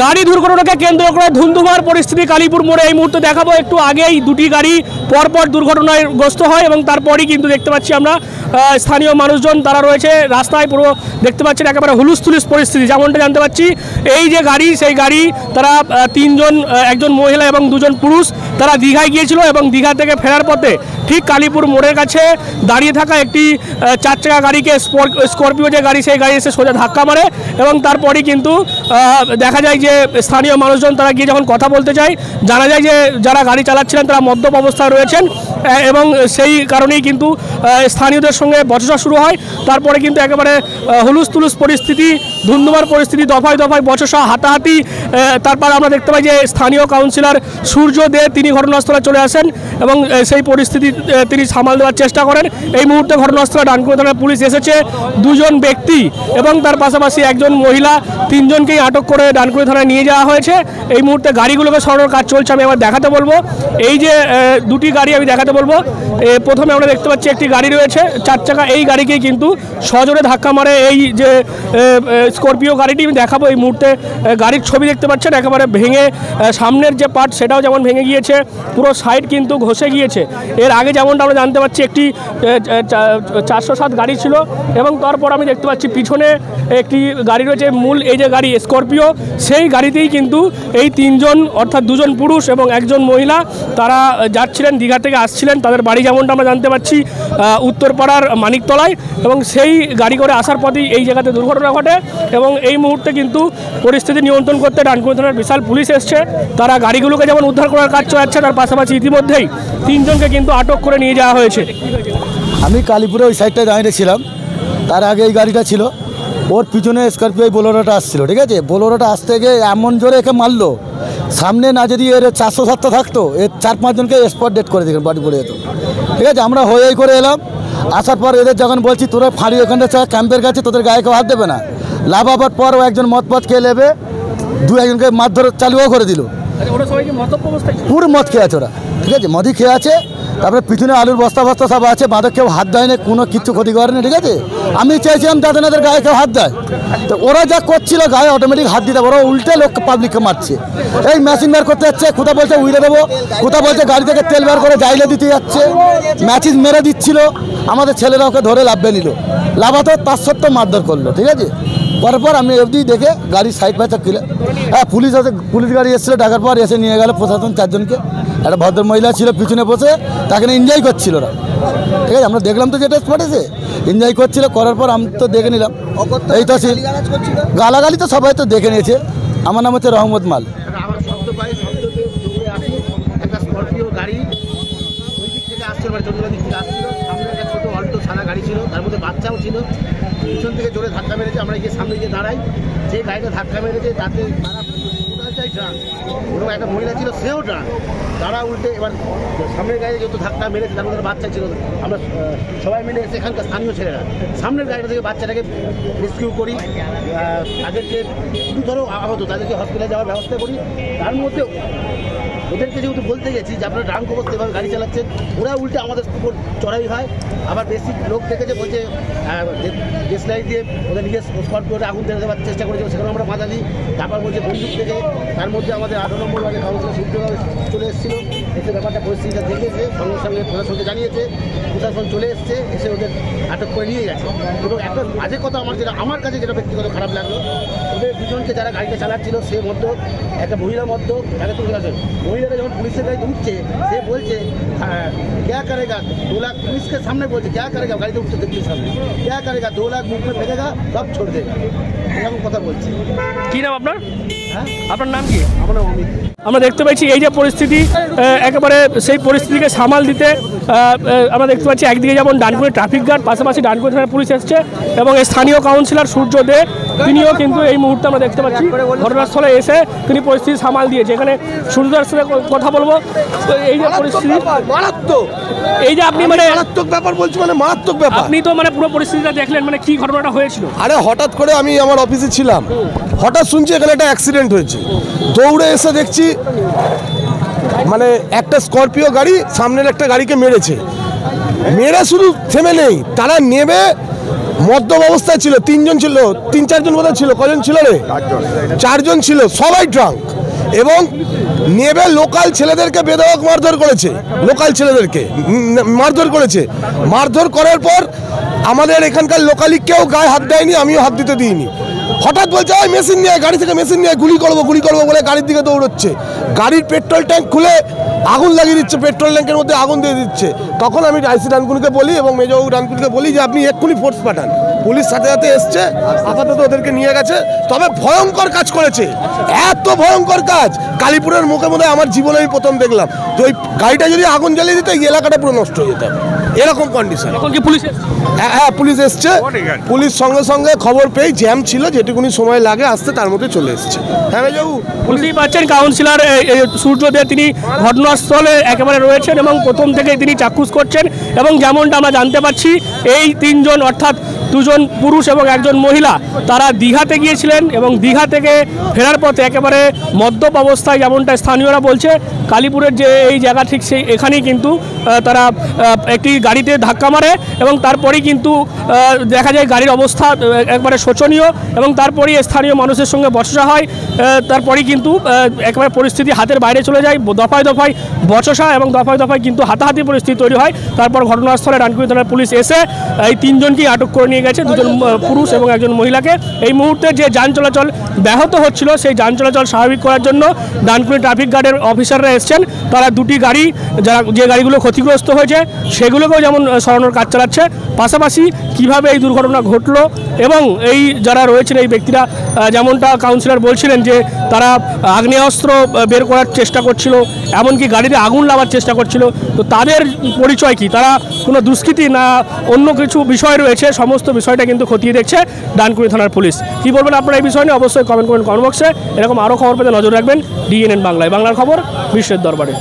গাড়ি দুর্ঘটনাকে কেন্দ্র করে ধুন্ধুমার পরিস্থিতি কালীপুর মোড়ে এই মুহূর্তে দেখাবো। একটু আগেই দুটি গাড়ি পরপর দুর্ঘটনায় গ্রস্ত হয় এবং তারপরই কিন্তু দেখতে পাচ্ছি আমরা স্থানীয় মানুষজন তারা রয়েছে রাস্তায়, পুরো দেখতে পাচ্ছেন একেবারে হুলুস্থুলুস পরিস্থিতি। যেমনটা জানতে পাচ্ছি এই যে গাড়ি, সেই গাড়ি তারা তিনজন, একজন মহিলা এবং দুজন পুরুষ, তারা দীঘায় গিয়েছিল এবং দীঘা থেকে ফেরার পথে ঠিক কালীপুর মোড়ের কাছে দাঁড়িয়ে থাকা একটি 4 চাকা গাড়িকে, স্করপিও যে গাড়ি, সেই গাড়ি এসে সোজা ধাক্কা মারে এবং তারপরই কিন্তু দেখা যায় যে স্থানীয় মানুষজন তারা গিয়ে যখন কথা বলতে চায়, জানা যায় যে যারা গাড়ি চালাচ্ছিলেন তারা মদ্যপ অবস্থায় রয়েছেন এবং সেই কারণেই কিন্তু স্থানীয়দের সঙ্গে বচসা শুরু হয়। তারপরে কিন্তু একেবারে হুলুস্থুলুস পরিস্থিতি, ধুন্ধুমার পরিস্থিতি, দফায় দফায় বচসা, হাতাহাতি। তারপর আমরা দেখতে পাই যে স্থানীয় কাউন্সিলর সূর্য দে তিনি ঘটনাস্থলে চলে আসেন এবং সেই পরিস্থিতি তিনি সামাল দেওয়ার চেষ্টা করেন। এই মুহূর্তে ঘটনাস্থলে ডানকুনি থানার পুলিশ এসেছে, 2 জন ব্যক্তি এবং তার পাশাপাশি একজন মহিলা, 3 জনকেই আটক করে ডানকুনি থানায় নিয়ে যাওয়া হয়েছে। এই মুহূর্তে গাড়িগুলোকে সরানোর কাজ চলছে। আমি আবার দেখাতে বলবো, এই যে দুটি গাড়ি আমি দেখাতে বলবো। প্রথমে আমরা দেখতে পাচ্ছি একটি গাড়ি রয়েছে 4 চাকা, এই গাড়িকেই কিন্তু সজোরে ধাক্কা মারে এই যে স্করপিও গাড়িটি। আমি দেখাবো এই মুহূর্তে গাড়ির ছবি দেখতে পাচ্ছেন, একেবারে ভেঙে সামনের যে পার্ট সেটাও যেমন ভেঙে গিয়েছে, পুরো সাইড কিন্তু ঘষে গিয়েছে। এর আগে যেমনটা আমরা জানতে পাচ্ছি একটি 407 গাড়ি ছিল এবং তারপর আমি দেখতে পাচ্ছি পিছনে একটি গাড়ি রয়েছে, মূল এই যে গাড়ি স্করপিও, সেই গাড়িতেই কিন্তু এই 3 জন অর্থাৎ 2 জন পুরুষ এবং একজন মহিলা তারা যাচ্ছিলেন, দীঘা থেকে আসছিলেন। তাদের বাড়ি যেমনটা আমরা জানতে পাচ্ছি উত্তরপাড়ার মানিকতলায় এবং সেই গাড়ি করে আসার পথেই এই জায়গাতে দুর্ঘটনা ঘটে এবং এই মুহূর্তে কিন্তু পরিস্থিতি নিয়ন্ত্রণ করতে ডানকুনি থানার বিশাল পুলিশ এসছে। তারা গাড়িগুলোকে যেমন উদ্ধার করার কাজ চলাচ্ছে, তার পাশাপাশি ইতিমধ্যেই 3 জনকে কিন্তু আটক করে নিয়ে যাওয়া হয়েছে। আমি কালীপুরে ওই সাইডটায় দাঁড়িয়েছিলাম, তার আগে এই গাড়িটা ছিল, ওর পিছনে স্করপিও বোলেরোটা আসছিল, ঠিক আছে। বোলেরোটা আসতে গিয়ে এমন জোরে একে মারলো, সামনে না যদি এর 407টা থাকতো, এর 4-5 জনকে স্পট ডেট করে দিলেন, বডি পড়ে যেত, ঠিক আছে। আমরা হয়েই করে এলাম, আসার পর এদের যখন বলছি তোরা ফাঁড়ি ওখানে ক্যাম্পের কাছে, তোদের গায়ে কেউ হাত দেবে না, লাভাবার পর ও একজন মদ খেয়ে নেবে, 2-1জনকে মারধর চালুও করে দিল। পুরো মদ খেয়ে আছে ওরা, ঠিক আছে, মদই খেয়ে আছে। তারপরে পিছনে আলুর বস্তা সব আছে, বাঁধক কেউ হাত দেয় না, কোনো কিছু ক্ষতি করেনি, ঠিক আছে। আমি চাইছিলাম যাতে না গায়ে কেউ হাত দেয়, তো ওরা যা করছিল গায়ে অটোমেটিক হাত দিতে, ওরা উল্টে লোক পাবলিককে মারছে। এই মেশিন বের করতে যাচ্ছে, কোথা বলছে উইলে দেবো, কোথা বলছে গাড়ি থেকে তেল বের করে জাইলে দিতে যাচ্ছে, ম্যাচিস মেরে দিচ্ছিল। আমাদের ছেলেরা ওকে ধরে লাভবে নিল, লাভাতো তার সত্ত্বেও মারধর করলো, ঠিক আছে। করার পর আমি অবধি দেখে গাড়ি সাইড ফাইড কিলে, হ্যাঁ পুলিশ আছে, পুলিশ গাড়ি এসেছিলো, ডাকার পর এসে নিয়ে গেল প্রশাসন 4 জনকে। একটা ভদ্র মহিলা ছিল পিছনে বসে, তাকে এনজয় করছিল ওরা, ঠিক আছে। আমরা দেখলাম তো যেটা স্পটেছে এনজয় করছিল, করার পর আমি তো দেখে নিলাম। এই তো গালাগালি তো সবাই তো দেখে নিয়েছে। আমার নাম হচ্ছে রহমত মাল। বাচ্চাও ছিল, পিছন থেকে জোরে ধাক্কা মেরেছে। আমরা গিয়ে সামনে গিয়ে দাঁড়াই, যে গাড়িটা ধাক্কা মেরেছে তাতে এবং একটা মহিলা ছিল, সেও ড্রাঙ্ক। তারা উল্টে এবার সামনের গাড়ি যত ধাক্কা মেরেছে তার মধ্যে বাচ্চা ছিল। আমরা সবাই মিলে এসে এখানকার স্থানীয় ছেলেরা সামনের গাড়িটা থেকে বাচ্চাটাকে রেস্কিউ করি, তাদেরকে ধরো আহত, তাদেরকে হসপিটালে যাওয়ার ব্যবস্থা করি। তার মধ্যে ওদেরকে যেহেতু বলতে গেছি যে আপনারা ড্রাঙ্ক অবস্থা এভাবে গাড়ি চালাচ্ছেন, ওরা উল্টে আমাদের উপর চড়াই হয়। আবার বেশি লোক দেখেছে, বলছে দেশলাই দিয়ে ওদের নিজের স্পট করে আগুন ধরে দেওয়ার চেষ্টা করেছে, সেখানে আমরা বাধা দিই। তারপর বলছে বন্দুক থেকে, তার মধ্যে আমাদের 8 নম্বর ওয়ার্ডে কাউন্সিলর সূর্যভাবে চলে এসেছিল, এসে ব্যাপারটা পরিস্থিতিটা দেখেছে, সঙ্গে সঙ্গে প্রশাসনকে জানিয়েছে, প্রশাসন চলে এসছে, এসে ওদের আটক করে নিয়ে গেছে। এবং একটা বাজে কথা আমার কাছে যেটা ব্যক্তিগত খারাপ লাগলো, ওদের 2 জনকে যারা গাড়িটা চালাচ্ছিল, সে মধ্য একটা মহিলা মধ্য, তাকে তুলে গেছে। মহিলাটা যখন পুলিশের গাড়িতে উঠছে, সে বলছে ক্যা করেগা 2 লাখ, পুলিশকে সামনে বলছে ক্যা করেগা, গাড়িতে উঠছে দেখছি সামনে, ক্যা করেগা 2 লাখ মুখ মে ফেলেগা, সব ছোড় দেগা, এরকম কথা বলছে। কি নাম আপনার? হ্যাঁ, আপনার নাম কি? আমার নাম অমিত। আমরা দেখতে পাচ্ছি এই যে পরিস্থিতি, একেবারে সেই পরিস্থিতিকে সামাল দিতে আমরা দেখতে পাচ্ছি একদিকে যেমন ডানকুনি ট্রাফিক গার্ড, পাশাপাশি ডানকুনি থানার পুলিশ এসছে এবং স্থানীয় কাউন্সিলর সূর্য দে তিনিও কিন্তু এই মুহূর্তে আমরা দেখতে পাচ্ছি ঘটনাস্থলে এসে তিনি পরিস্থিতি সামাল দিয়েছে। এখানে সূর্যদার সাথে কথা বলবো। এই যে পরিস্থিতি মারাত্মক, এই যে আপনি মানে মারাত্মক ব্যাপার বলছি, মানে মারাত্মক ব্যাপার। আপনি তো মানে পুরো পরিস্থিতিটা দেখলেন, মানে কি ঘটনাটা হয়েছিল? আরে হঠাৎ করে আমি আমার অফিসে ছিলাম, হঠাৎ শুনছি এখানে একটা অ্যাক্সিডেন্ট হয়েছে। দৌড়ে এসে দেখছি মানে একটা স্করপিও গাড়ি সামনের একটা গাড়িকে মেরেছে। মেরে শুধু থেমে নেই, তারা নেমে মদ্যপ অবস্থায় ছিল, 3 জন ছিল, 3-4 জন বোধহয় ছিল, কজন ছিল রে? 4 জন ছিল, সবাই ড্রাঙ্ক। এবং নেবে লোকাল ছেলেদেরকে বেধড়ক মারধর করেছে, লোকাল ছেলেদেরকে মারধর করেছে। মারধর করার পর আমাদের এখানকার লোকালি কেউ গায়ে হাত দেয়নি, আমিও হাত দিতে দিইনি। হঠাৎ বলছে ওই মেশিন নিয়ে, গাড়ি থেকে মেশিন নিয়ে গুলি করবো বলে গাড়ির দিকে দৌড়চ্ছে। গাড়ির পেট্রোল ট্যাঙ্ক খুলে আগুন লাগিয়ে দিচ্ছে, পেট্রোল ট্যাঙ্কের মধ্যে আগুন দিয়ে দিচ্ছে। তখন আমি আইসি ডানকুনিকে বলি এবং মেজবাবু ডানকুনিকে বলি যে আপনি এক্ষুনি ফোর্স পাঠান। পুলিশ সাথে সাথে এসছে, আপাতত ওদেরকে নিয়ে গেছে। তবে ভয়ঙ্কর কাজ করেছে, এত ভয়ঙ্কর কাজ কালীপুরের মুখে মধ্যে আমার জীবনে আমি প্রথম দেখলাম যে ওই গাড়িটা যদি আগুন জ্বালিয়ে দিত এই এলাকাটা পুরো নষ্ট হয়ে যেত, এরকম কন্ডিশন। এখন কি পুলিশ এসেছে? হ্যাঁ পুলিশ এসছে, পুলিশ সঙ্গে সঙ্গে খবর পেয়ে জ্যাম ছিল যেটুকুনি সময় লাগে আসতে তার মধ্যে চলে এসছে। হ্যাঁ মেজবাবু, বুঝতেই পারছেন কাউন্সিলর সূর্যদেব তিনি ঘটনাস্থলে একেবারে রয়েছেন এবং প্রথম থেকেই তিনি চাক্ষুষ করছেন। এবং যেমনটা আমরা জানতে পারছি এই 3 জন অর্থাৎ 2 জন পুরুষ এবং 1 জন মহিলা তারা দীঘাতে গিয়েছিলেন এবং দীঘা থেকে ফেরার পথে একেবারে মদ্যপ অবস্থায়, যেমনটা স্থানীয়রা বলছে, কালীপুরের যে এই জায়গা ঠিক সেই এখানেই কিন্তু তারা একটি গাড়িতে ধাক্কা মারে এবং তারপরেই কিন্তু দেখা যায় গাড়ির অবস্থা একবারে শোচনীয় এবং তারপরেই স্থানীয় মানুষের সঙ্গে বচসা হয়। তারপরেই কিন্তু একেবারে পরিস্থিতি হাতের বাইরে চলে যায়, দফায় দফায় বচসা এবং দফায় দফায় কিন্তু হাতাহাতি পরিস্থিতি তৈরি হয়। তারপর ঘটনাস্থলে ডানকুনি থানার পুলিশ এসে এই 3 জনকেই আটক করে নিয়ে গেছে, 2 জন পুরুষ এবং 1 জন মহিলাকে। এই মুহূর্তে যে যান চলাচল ব্যাহত হচ্ছিল সেই যান চলাচল স্বাভাবিক করার জন্য ডানকুনি ট্রাফিক গার্ডের অফিসাররা এসছেন। তারা 2টি গাড়ি যে গাড়িগুলো ক্ষতিগ্রস্ত হয়েছে সেগুলোকেও যেমন সরানোর কাজ চালাচ্ছে, পাশাপাশি কিভাবে এই দুর্ঘটনা ঘটলো এবং এই যারা রয়েছেন এই ব্যক্তিরা, যেমনটা কাউন্সিলর বলছিলেন যে তারা আগ্নেয়াস্ত্র বের করার চেষ্টা করছিল, এমনকি গাড়িতে আগুন লাগার চেষ্টা করছিল, তো তাদের পরিচয় কি, তারা কোনো দুষ্কৃতী না অন্য কিছু বিষয় রয়েছে, সমস্ত বিষয়টা কিন্তু খতিয়ে দেখছে ডানকুনি থানার পুলিশ। কী বলবেন আপনারা এই বিষয় নিয়ে অবশ্যই কমেন্ট করবেন কমেন্ট বক্সে। এরকম আরও খবর পেতে নজর রাখবেন ডিএনএন বাংলায়, বাংলার খবর বিশ্বের দরবারে।